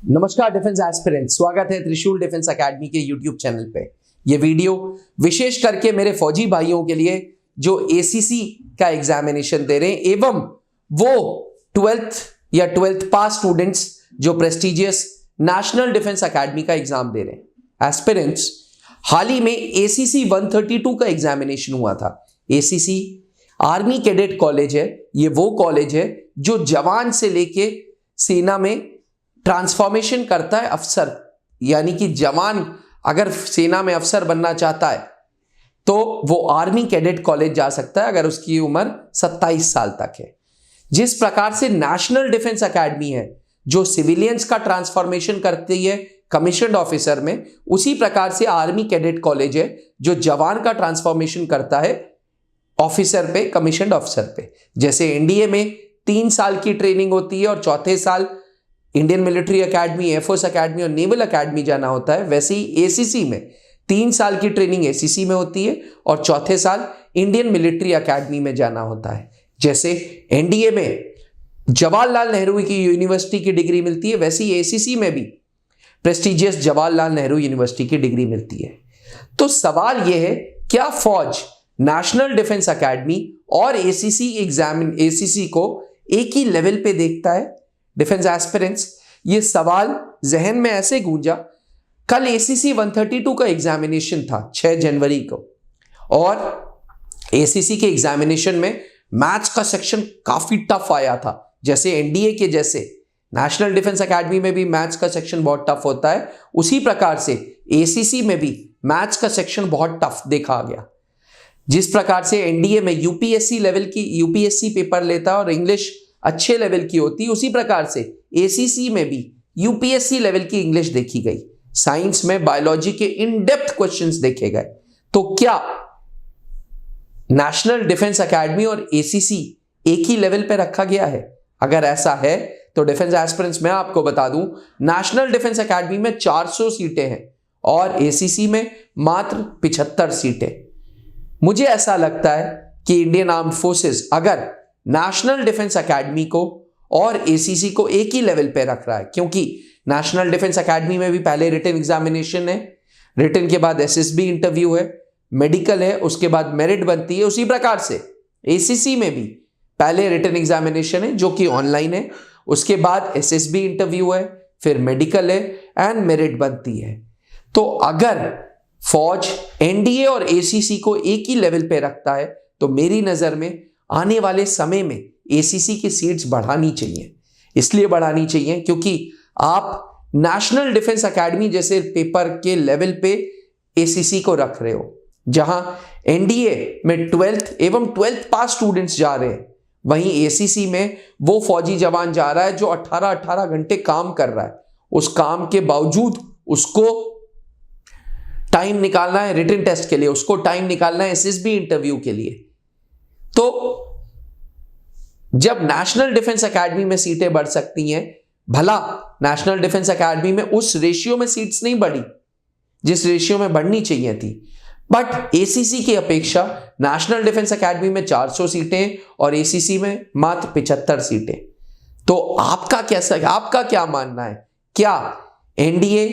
नमस्कार defence aspirant, स्वागत है त्रिशूल डिफेंस एकेडमी के यूट्यूब चैनल पे। ये वीडियो विशेष करके मेरे फौजी भाइयों के लिए जो एसीसी का एग्जामिनेशन दे रहे हैं एवं वो 12th या 12th पास स्टूडेंट्स जो प्रेस्टिजियस नेशनल डिफेंस एकेडमी का एग्जाम दे रहे हैं। एस्पिरेंट्स, हाल ही में एसीसी 132 का एग्जामिनेशन हुआ था। एसीसी आर्मी कैडेट कॉलेज है। ये वो कॉलेज है जो जवान से लेके सेना में ट्रांसफॉर्मेशन करता है अफसर, यानी कि जवान अगर सेना में अफसर बनना चाहता है तो वो आर्मी कैडेट कॉलेज जा सकता है अगर उसकी उम्र 27 साल तक है। जिस प्रकार से नेशनल डिफेंस एकेडमी है जो सिविलियंस का ट्रांसफॉर्मेशन करती है कमीशन्ड ऑफिसर में, उसी प्रकार से आर्मी कैडेट कॉलेज है जो जवान का ट्रांसफॉर्मेशन करता है ऑफिसर पे, कमीशन्ड ऑफिसर पे। जैसे एनडीए में 3 साल की ट्रेनिंग होती है और चौथे साल Indian military academy, air force academy और नेवल एकेडमी जाना होता है, वैसे ही एसीसी में 3 साल की ट्रेनिंग एसीसी में होती है और चौथे साल इंडियन मिलिट्री एकेडमी में जाना होता है। जैसे एनडीए में जवाहरलाल नेहरू की यूनिवर्सिटी की डिग्री मिलती है, वैसे ही एसीसी में भी प्रेस्टिजियस जवाहरलाल नेहरू यूनिवर्सिटी की डिग्री मिलती है। तो सवाल यह है, क्या फौज नेशनल डिफेंस एकेडमी और एसीसी को एक ही लेवल पे देखता है? डिफेंस एस्पिरेंट्स, ये सवाल जहन में ऐसे गूंजा। कल एसीसी 132 का एग्जामिनेशन था 6 जनवरी को, और एसीसी के एग्जामिनेशन में मैथ्स का सेक्शन काफी टफ आया था। जैसे एनडीए के जैसे नेशनल डिफेंस एकेडमी में भी मैथ्स का सेक्शन बहुत टफ होता है, उसी प्रकार से एसीसी में भी मैथ्स का सेक्शन बहुत टफ देखा गया। जिस प्रकार से एनडीए में यूपीएससी लेवल की यूपीएससी पेपर लेता है और इंग्लिश अच्छे लेवल की होती है, उसी प्रकार से एसीसी में भी यूपीएससी लेवल की इंग्लिश देखी गई। साइंस में बायोलॉजी के इन डेप्थ क्वेश्चंस देखे गए। तो क्या नेशनल डिफेंस एकेडमी और एसीसी एक ही लेवल पे रखा गया है? अगर ऐसा है तो डिफेंस एस्पिरेंट्स, मैं आपको बता दूं, नेशनल डिफेंस एकेडमी में 400 सीटें हैं और एसीसी में मात्र 75 सीटें। मुझे ऐसा लगता है कि इंडियन आर्म्ड फोर्सेस अगर नेशनल डिफेंस एकेडमी को और एसीसी को एक ही लेवल पे रख रहा है, क्योंकि नेशनल डिफेंस एकेडमी में भी पहले रिटन एग्जामिनेशन है, रिटन के बाद एसएसबी इंटरव्यू है, मेडिकल है, उसके बाद मेरिट बनती है। उसी प्रकार से एसीसी में भी पहले रिटन एग्जामिनेशन है जो कि ऑनलाइन है, उसके बाद एसएसबी इंटरव्यू है, फिर मेडिकल है एंड मेरिट बनती है। तो अगर फौज एनडीए और एसीसी को एक ही लेवल पे रखता है तो मेरी नजर में आने वाले समय में एसीसी की सीट्स बढ़ानी चाहिए। इसलिए बढ़ानी चाहिए क्योंकि आप नेशनल डिफेंस एकेडमी जैसे पेपर के लेवल पे एसीसी को रख रहे हो, जहां एनडीए में 12th एवं 12th पास स्टूडेंट्स जा रहे हैं, वहीं एसीसी में वो फौजी जवान जा रहा है जो 18-18 घंटे काम कर रहा है। उस काम के बावजूद उसको टाइम निकालना है रिटन टेस्ट के लिए, उसको टाइम निकालना है एसएसबी इंटरव्यू के लिए। तो जब नेशनल डिफेंस एकेडमी में सीटें बढ़ सकती हैं, भला नेशनल डिफेंस एकेडमी में उस रेशियो में सीट्स नहीं बढ़ी जिस रेशियो में बढ़नी चाहिए थी, बट एसीसी की अपेक्षा नेशनल डिफेंस एकेडमी में 400 सीटें और एसीसी में मात्र 75 सीटें। तो आपका क्या मानना है? क्या एनडीए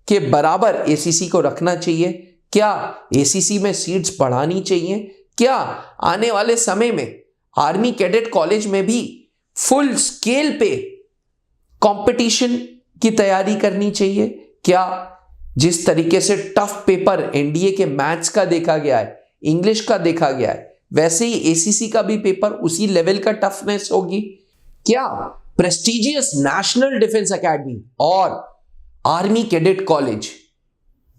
के बराबर एसीसी को रखना चाहिए? क्या एसीसी में सीट्स बढ़ानी चाहिए? क्या आने वाले समय में आर्मी कैडेट कॉलेज में भी फुल स्केल पे कंपटीशन की तैयारी करनी चाहिए? क्या जिस तरीके से टफ पेपर एनडीए के मैथ्स का देखा गया है, इंग्लिश का देखा गया है, वैसे ही एसीसी का भी पेपर उसी लेवल का टफनेस होगी? क्या प्रेस्टिजियस नेशनल डिफेंस एकेडमी और आर्मी कैडेट कॉलेज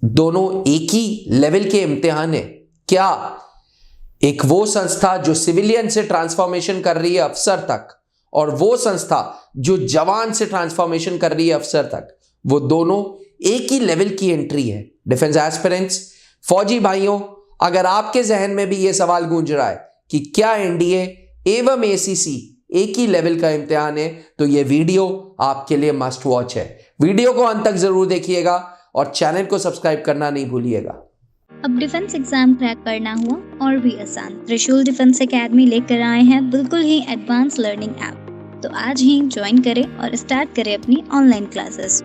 दोनों एक ही लेवल के इम्तिहान है? क्या एक वो संस्था जो सिविलियन से ट्रांसफॉर्मेशन कर रही है अफसर तक और वो संस्था जो जवान से ट्रांसफॉर्मेशन कर रही है अफसर तक, वो दोनों एक ही लेवल की एंट्री है? डिफेंस एस्पिरेंट्स, फौजी भाइयों, अगर आपके जहन में भी ये सवाल गूंज रहा है कि क्या एनडीए एवं एसीसी एक ही लेवल का इम्तिहान है, तो ये वीडियो आपके लिए मस्ट वॉच है। वीडियो को अंत तक जरूर देखिएगा और चैनल को सब्सक्राइब करना नहीं भूलिएगा। अब डिफेंस एग्जाम क्रैक करना हुआ और भी आसान, त्रिशूल डिफेंस एकेडमी लेकर आए हैं बिल्कुल ही एडवांस लर्निंग ऐप। तो आज ही ज्वाइन करें और स्टार्ट करें अपनी ऑनलाइन क्लासेस।